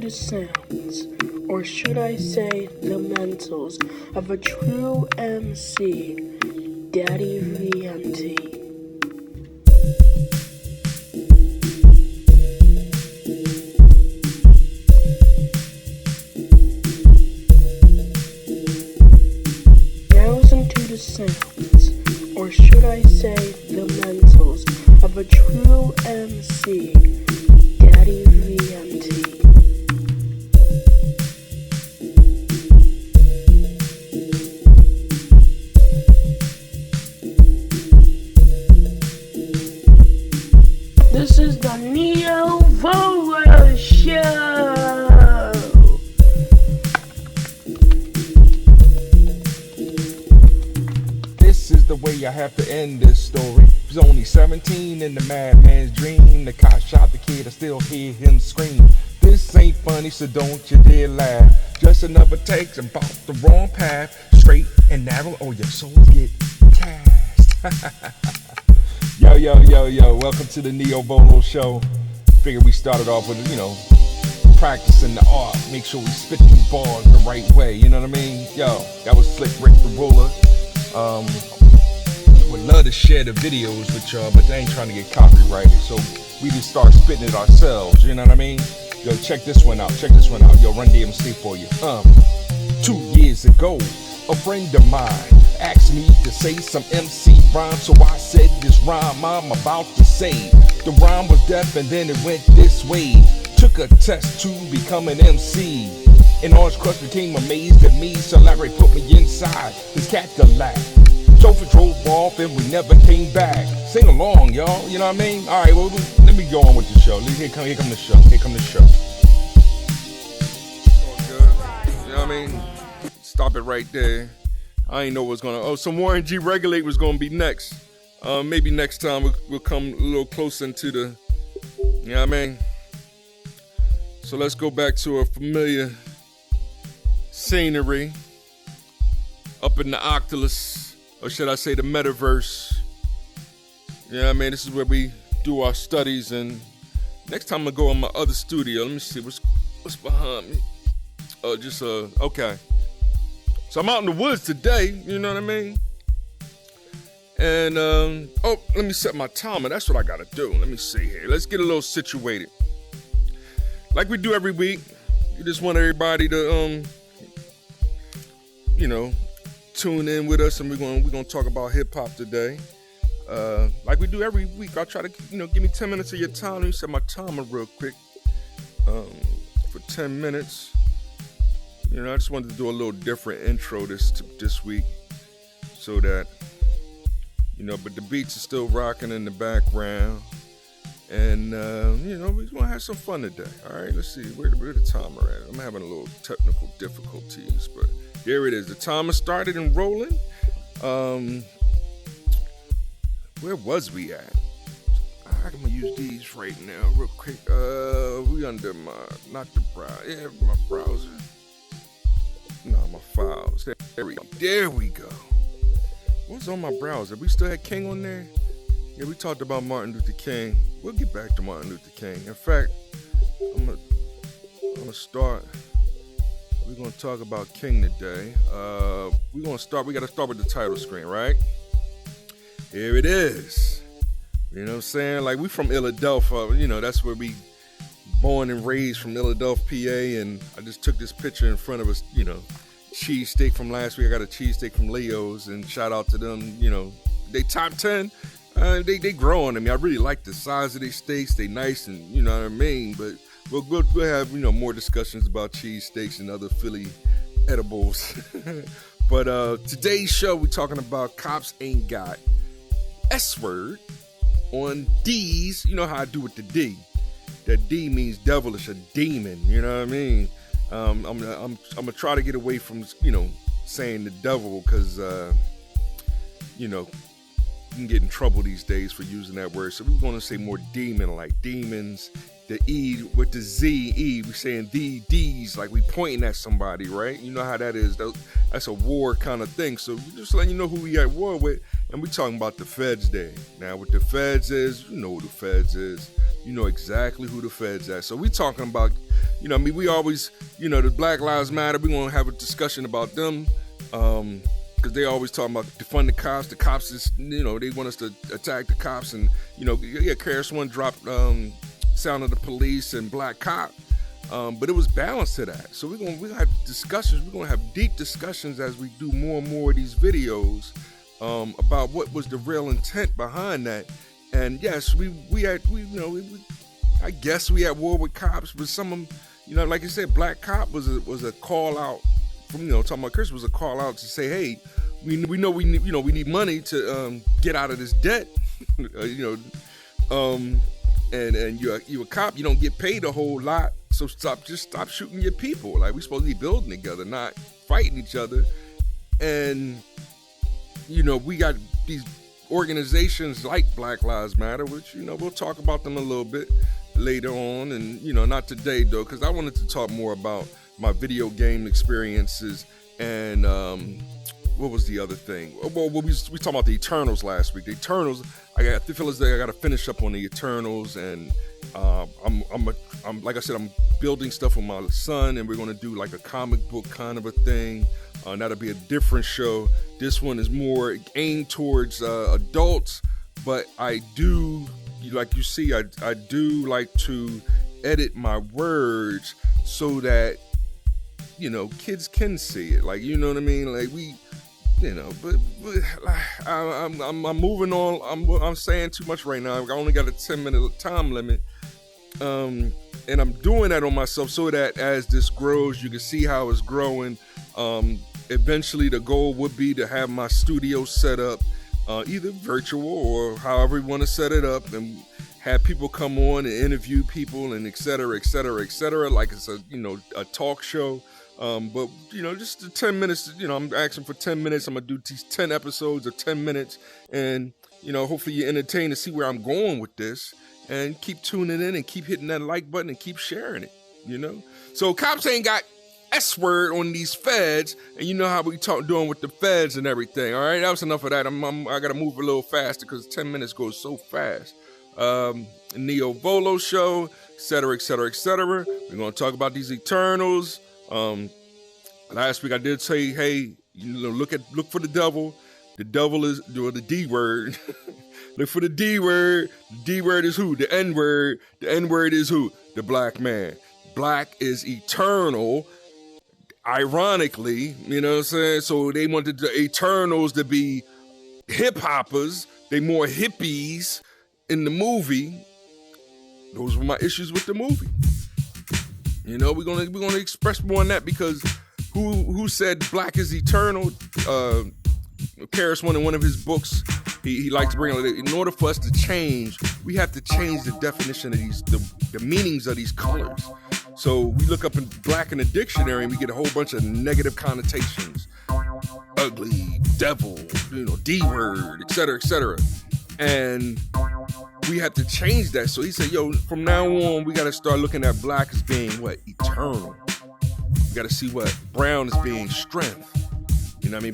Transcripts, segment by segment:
the sounds, or should I say the mentals, of a true MC, Daddy VMT. Now listen to the sounds, or should I say the mentals, of a true MC, Daddy VMT. This is the Neo Volo Show. This is the way I have to end this story. He's only 17 in the madman's dream. The cop shot the kid, I still hear him scream. This ain't funny, so don't you dare laugh. Just another take about the wrong path. Straight and narrow, or your souls get cast. Yo, welcome to the Neo Volo Show. Figured we started off with, practicing the art. Make sure we spit these bars the right way, you know what I mean? Yo, that was Slick Rick the Ruler. Would love to share the videos with y'all, but they ain't trying to get copyrighted, so we just start spitting it ourselves, you know what I mean? Yo, check this one out. Yo, Run DMC for you. 2 years ago, a friend of mine asked me to say some MC rhyme, so I said this rhyme I'm about to say. The rhyme was deaf and then it went this way. Took a test to become an MC. And Orange Crush became amazed at me, so Larry put me inside his Cadillac. Chauffeur drove off and we never came back. Sing along, y'all, you know what I mean? Alright, well, let me go on with the show. Here come the show. All good. You know what I mean? Stop it right there. I ain't know what's gonna. Some Warren G Regulate was gonna be next. Maybe next time we'll come a little closer into the. You know what I mean? So let's go back to a familiar scenery up in the Octulus, or should I say the metaverse. You know what I mean? This is where we do our studies, and next time I go in my other studio. Let me see what's behind me. Okay. So I'm out in the woods today, you know what I mean? And, let me set my timer. That's what I gotta do. Let me see here. Let's get a little situated. Like we do every week, we just want everybody to, tune in with us, and we're gonna talk about hip hop today. Like we do every week, I'll try to, give me 10 minutes of your time. Let me set my timer real quick, for 10 minutes. I just wanted to do a little different intro this week, so that, but the beats are still rocking in the background, and we're gonna have some fun today. All right, let's see where the timer at. I'm having a little technical difficulties, but there it is. The timer started and rolling. Where was we at? I'm gonna use these right now, real quick. We under not the browser. Yeah, my browser. No, my files. There we go. What's on my browser? We still had King on there? Yeah, we talked about Martin Luther King. We'll get back to Martin Luther King. In fact, I'm gonna start. We're gonna talk about King today. We gotta start with the title screen, right? Here it is. You know what I'm saying? Like, we from Philadelphia, that's where we born and raised, from Philadelphia, PA, and I just took this picture in front of us, cheesesteak from last week. I got a cheesesteak from Leo's, and shout out to them, they top 10. They growing. I mean, I really like the size of these steaks. They nice, and you know what I mean. But we'll have more discussions about cheesesteaks and other Philly edibles. But today's show, we're talking about cops ain't got S-word on D's. You know how I do with the D. That D means devilish, a demon. You know what I mean? I'm gonna try to get away from saying the devil, because you can get in trouble these days for using that word. So we're gonna say more demon, like demons. The E with the Z-E, we're saying the D's, like we pointing at somebody, right? You know how that is. That's a war kind of thing. So just letting you know who we at war with. And we're talking about the Feds Day. Now, what the Feds is, you know who the Feds is. You know exactly who the Feds are. So we're talking about I mean, we always, the Black Lives Matter, we want to have a discussion about them. Because they always talking about defund the cops. The cops is, they want us to attack the cops. And, KRS-One dropped Sound of the Police and Black Cop. But it was balanced to that. So we're gonna have discussions. We're gonna have deep discussions as we do more and more of these videos about what was the real intent behind that. And yes, I guess we at war with cops, but some of them, like I said, Black Cop was a call out from, talking about Chris, was a call out to say, hey, we know we need money to get out of this debt, and you're a cop, you don't get paid a whole lot, so stop shooting your people. Like, we supposed to be building together, not fighting each other. And we got these organizations like Black Lives Matter, which we'll talk about them a little bit later on, and not today though, because I wanted to talk more about my video game experiences. And what was the other thing? Well, we talked about the Eternals last week. The Eternals, I feel as though I got to finish up on the Eternals, and I'm like I said, I'm building stuff with my son, and we're going to do like a comic book kind of a thing. That'll be a different show. This one is more aimed towards adults, but I do, like you see, I do like to edit my words so that kids can see it. Like, you know what I mean? Like, we, but I'm moving on. I'm saying too much right now. I only got a 10-minute time limit. And I'm doing that on myself so that as this grows, you can see how it's growing. Eventually the goal would be to have my studio set up, either virtual or however you want to set it up, and have people come on and interview people and et cetera, et cetera, et cetera. Like it's a talk show. But just the 10 minutes, I'm asking for 10 minutes. I'm going to do these 10 episodes of 10 minutes, and, hopefully you're entertained to see where I'm going with this, and keep tuning in and keep hitting that like button and keep sharing it, So cops ain't got S word on these feds, and you know how we doing with the feds and everything. All right, that was enough of that. I got to move a little faster because 10 minutes goes so fast. Neo Volo Show, et cetera, et cetera, et cetera. We're going to talk about these Eternals. Last week I did say, hey, look for the devil. The devil is the D word. Look for the D word. The D word is who? The N word. The N word is who? The black man. Black is eternal. Ironically, you know what I'm saying? So they wanted the Eternals to be hip hoppers. They more hippies in the movie. Those were my issues with the movie. We're gonna express more on that, because who said black is eternal? KRS-One, in one of his books, he likes to bring it. In order for us to change, we have to change the definition of the meanings of these colors. So we look up in black in the dictionary and we get a whole bunch of negative connotations: ugly, devil, D word, et cetera, and we have to change that. So he said, from now on, we got to start looking at black as being what? Eternal. We got to see what brown as being strength.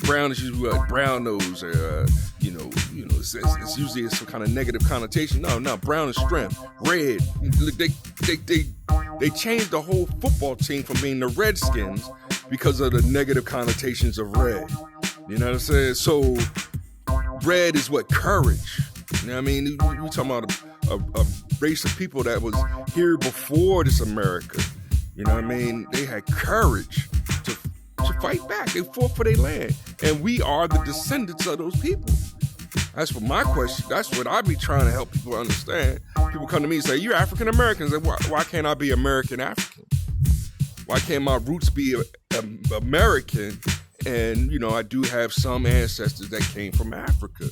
Brown is usually what? Brown nose, it's usually some kind of negative connotation. No, brown is strength. Red, they changed the whole football team from being the Redskins because of the negative connotations of red. You know what I'm saying? So red is what? Courage. We talking about a race of people that was here before this America. They had courage to fight back. They fought for their land. And we are the descendants of those people. That's what my question, that's what I be trying to help people understand. People come to me and say, you're African Americans. Why can't I be American African? Why can't my roots be American? And, I do have some ancestors that came from Africa.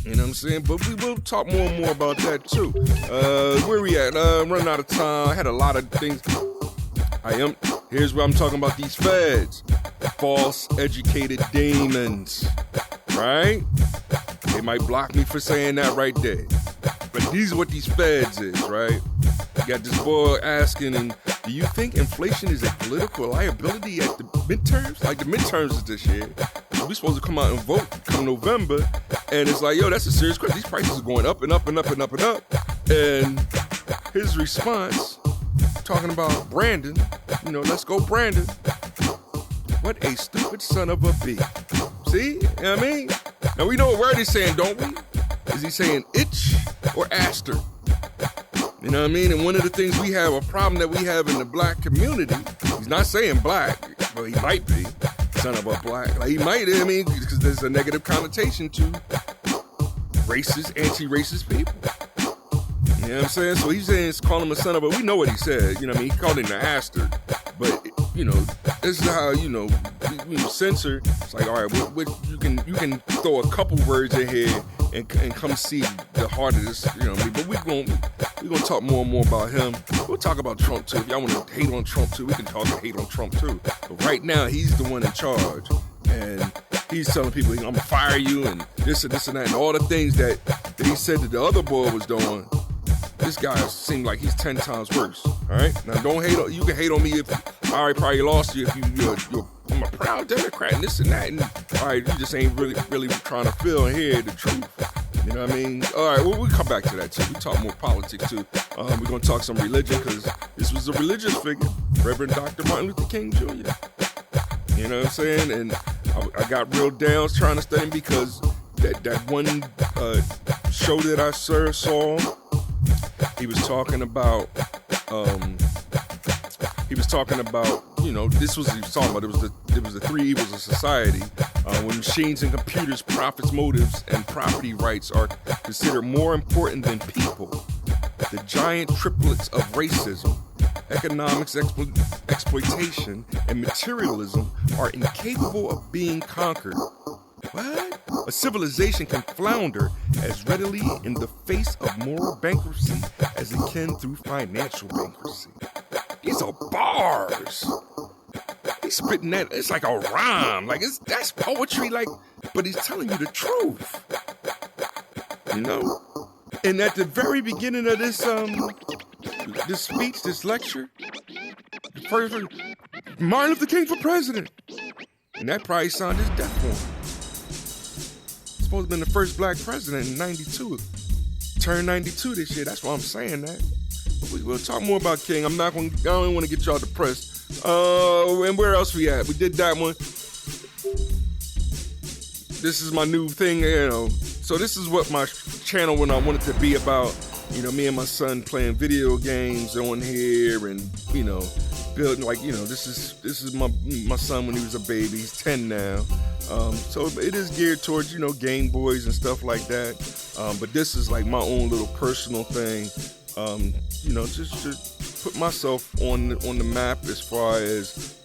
You know what I'm saying? But we will talk more and more about that too. Where we at? Running out of time. I had a lot of things. Here's where I'm talking about these feds. False educated demons. Right? They might block me for saying that right there. But these are what these feds is, right? You got this boy asking, and do you think inflation is a political liability at the midterms? Like the midterms is this year. We supposed to come out and vote come November, and it's like, that's a serious question. These prices are going up and up and up and up and up. And his response talking about Brandon. Let's go Brandon. What a stupid son of a b. See? You know what I mean? Now we know what word he's saying, don't we? Is he saying itch or aster? You know what I mean? And one of the things we have, a problem that we have in the black community, he's not saying black, but he might be. Son of a black. Like he might, because there's a negative connotation to racist, anti-racist people. You know what I'm saying? So he's saying, calling him a son of a, we know what he said. You know what I mean? He called him an aster. But, this is how, we censor. It's like, all right, you can throw a couple words in here and come see the heart of this, But we're gonna talk more and more about him. We'll talk about Trump too. If y'all want to hate on Trump too, we can talk and hate on Trump too. But right now, he's the one in charge. And he's telling people, I'm gonna fire you and this and that. And all the things that he said that the other boy was doing. This guy seemed like he's 10 times worse. All right, now don't hate on. You can hate on me if I already probably lost you. If I'm a proud Democrat and this and that. And all right, you just ain't really trying to feel and hear the truth. You know what I mean? All right, well, we'll come back to that too. We talk more politics too. We're gonna talk some religion because this was a religious figure, Reverend Dr. Martin Luther King Jr. You know what I'm saying? And I got real down trying to study him because that one show that I saw. He was talking about, this was he was talking about. It was the three evils of society. When machines and computers, profits, motives, and property rights are considered more important than people, the giant triplets of racism, economics exploitation, and materialism are incapable of being conquered. What? A civilization can flounder as readily in the face of moral bankruptcy as it can through financial bankruptcy. These are bars. He's spitting that. It's like a rhyme. Like that's poetry. Like, but he's telling you the truth. And at the very beginning of this speech, this lecture, first Martin Luther King for president, and that probably sounded his death warrant. Supposed to have been the first black president in 92. Turned 92 this year. That's why I'm saying that. We'll talk more about King. I don't want to get y'all depressed. And where else we at? We did that one. This is my new thing, So this is what my channel when I wanted to be about. Me and my son playing video games on here and, building this is my son when he was a baby. He's 10 now. So it is geared towards, Game Boys and stuff like that. But this is like my own little personal thing. Just to put myself on the map as far as,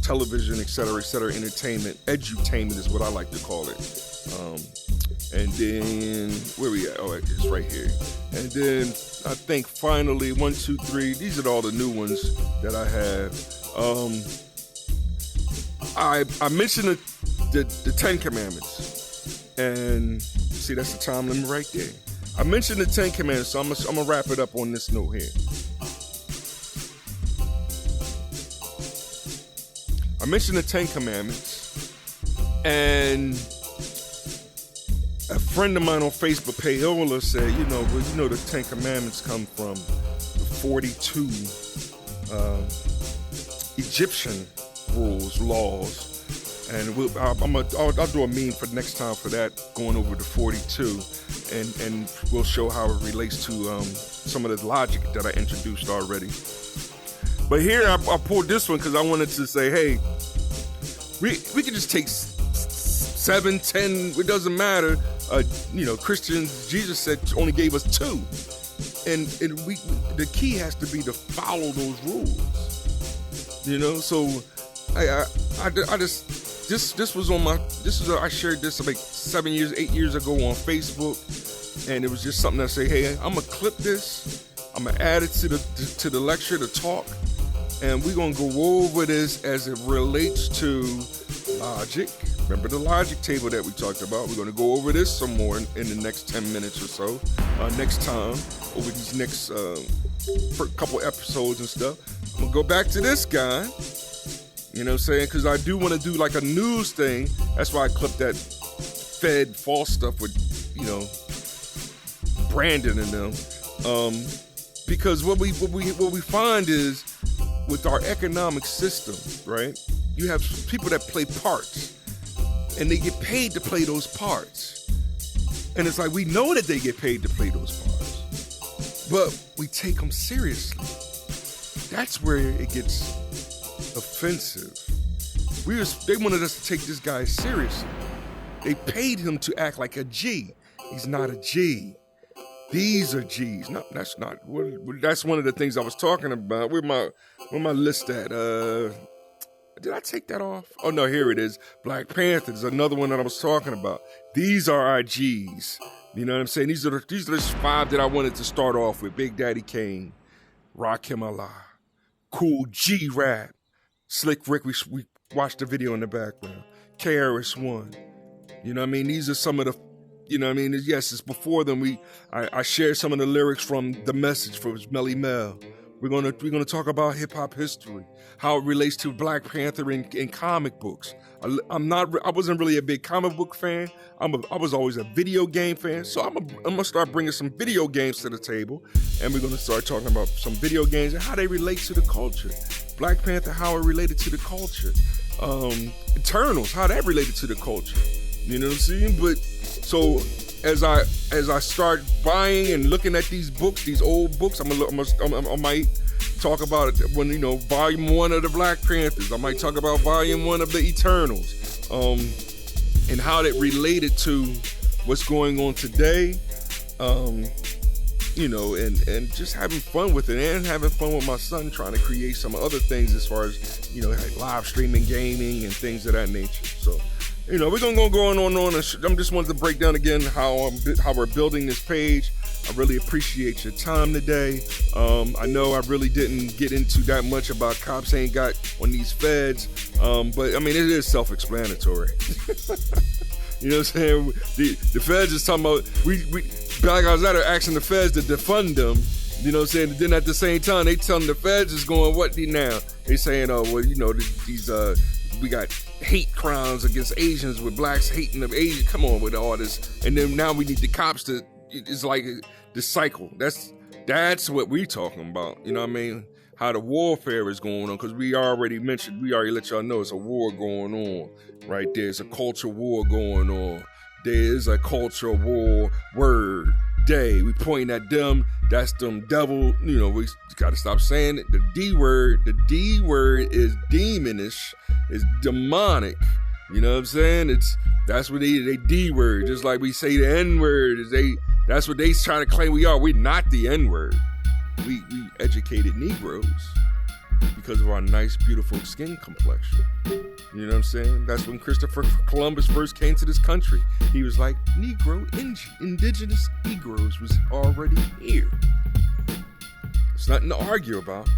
television, et cetera, entertainment. Edutainment is what I like to call it. And then, where we at? Oh, it's right here. And then I think finally, 1, 2, 3, these are all the new ones that I have. I mentioned the 10 Commandments. And see, that's the time limit right there. I mentioned the 10 Commandments, so I'm gonna wrap it up on this note here. I mentioned the 10 Commandments, and a friend of mine on Facebook, Paola, said, the 10 Commandments come from the 42 Egyptian laws. And I'll do a meme for next time for that, going over the 42, and we'll show how it relates to some of the logic that I introduced already. But here I pulled this one because I wanted to say, hey, we can just take 7, 10, it doesn't matter. Christians, Jesus said only gave us 2, and the key has to be to follow those rules. So I just. This was on I shared this like 8 years ago on Facebook, and it was just something I say, hey, I'm gonna clip this, I'm gonna add it to the lecture, to talk, and we're gonna go over this as it relates to logic. Remember the logic table that we talked about? We're gonna go over this some more in the next 10 minutes or so, next time, over these next couple episodes and stuff. I'm gonna go back to this guy. You know what I'm saying? Because I do want to do like a news thing. That's why I clipped that Fed false stuff with, Brandon and them. Because what we find is with our economic system, right? You have people that play parts, and they get paid to play those parts. And it's like, we know that they get paid to play those parts, but we take them seriously. That's where it gets offensive. They wanted us to take this guy seriously. They paid him to act like a G. He's not a G. These are G's. No, that's not. That's one of the things I was talking about. Where my list at? Did I take that off? Oh no, here it is. Black Panther is another one that I was talking about. These are our G's. You know what I'm saying? These are the 5 that I wanted to start off with. Big Daddy Kane, Rakim Allah, Cool G Rap, Slick Rick. We watched the video in the background. KRS-One. You know what I mean? These are some of the. You know what I mean? Yes, it's before them. I shared some of the lyrics from The Message for Melly Mel. We're gonna talk about hip hop history, how it relates to Black Panther in comic books. I wasn't really a big comic book fan. I was always a video game fan. So I'm gonna start bringing some video games to the table, and we're gonna start talking about some video games and how they relate to the culture. Black Panther, how it related to the culture. Eternals, how that related to the culture. You know what I'm saying? But so as I start buying and looking at these books, these old books, I might talk about it when, you know, volume 1 of the Black Panthers. I might talk about volume 1 of the Eternals, and how that related to what's going on today. You know, and just having fun with it, and having fun with my son trying to create some other things as far as, you know, like live streaming gaming and things of that nature. So, you know, we're gonna go on. I'm just wanted to break down again how we're building this page. I really appreciate your time today. I know I really didn't get into that much about cops ain't got on these feds, but I mean, it is self-explanatory. You know what I'm saying? The feds is talking about Black Lives Matter asking the feds to defund them. You know what I'm saying? And then at the same time, they telling the feds is going, what now? They saying, oh, well, you know, these we got hate crimes against Asians with blacks hating of Asians. Come on with all this. And then now we need the cops to, it's like the cycle. That's what we talking about. You know what I mean? How the warfare is going on. Because we already let y'all know it's a war going on. Right there. It's a culture war going on. There's a culture war word day. We pointing at them. That's them devil. You know, we got to stop saying it. The D word is demonish. It's demonic. You know what I'm saying? That's what they D word. Just like we say the N word. That's what they trying to claim we are. We're not the N word. We educated Negroes because of our nice, beautiful skin complexion. You know what I'm saying? That's when Christopher Columbus first came to this country. He was like, indigenous Negroes was already here. It's nothing to argue about.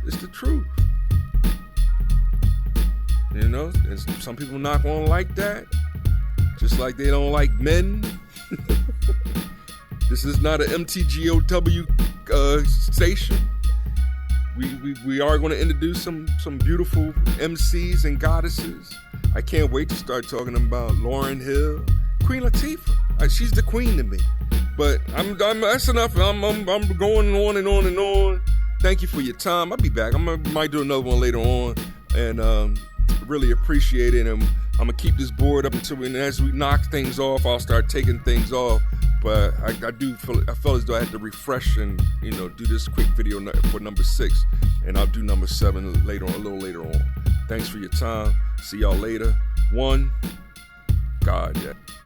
It's the truth. You know, and some people not gonna like that. Just like they don't like men. This is not an MTGOW station. We are going to introduce some beautiful MCs and goddesses. I can't wait to start talking about Lauryn Hill, Queen Latifah. She's the queen to me. But that's enough. I'm going on and on and on. Thank you for your time. I'll be back. Might do another one later on, and really appreciate it. And I'm gonna keep this board up until as we knock things off, I'll start taking things off. But I felt as though I had to refresh and, you know, do this quick video for number 6, and I'll do number 7 a little later on. Thanks for your time. See y'all later. 1, God, yeah.